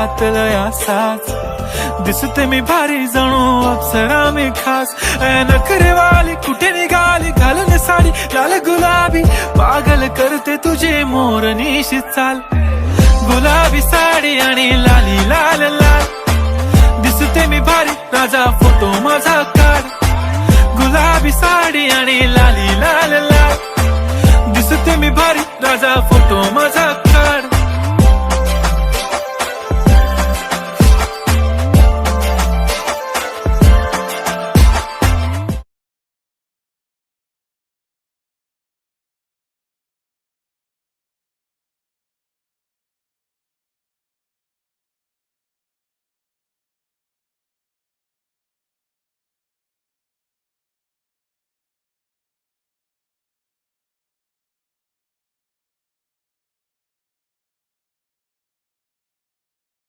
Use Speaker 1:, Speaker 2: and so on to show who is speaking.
Speaker 1: आतलया साच दिसते मी भारी जणू अप्सरा मी खास नखरेवाली कुठे निघाली घालून साडी लाल गुलाबी पागल करते तुझे मोरनीशी चाल गुलाबी साडी आणि लाली लाल लाल दिसते मी भारी राजा फोटो माझा काढ गुलाबी साडी आणि लाली लाल लाल दिसते मी भारी राजा फोटो माझा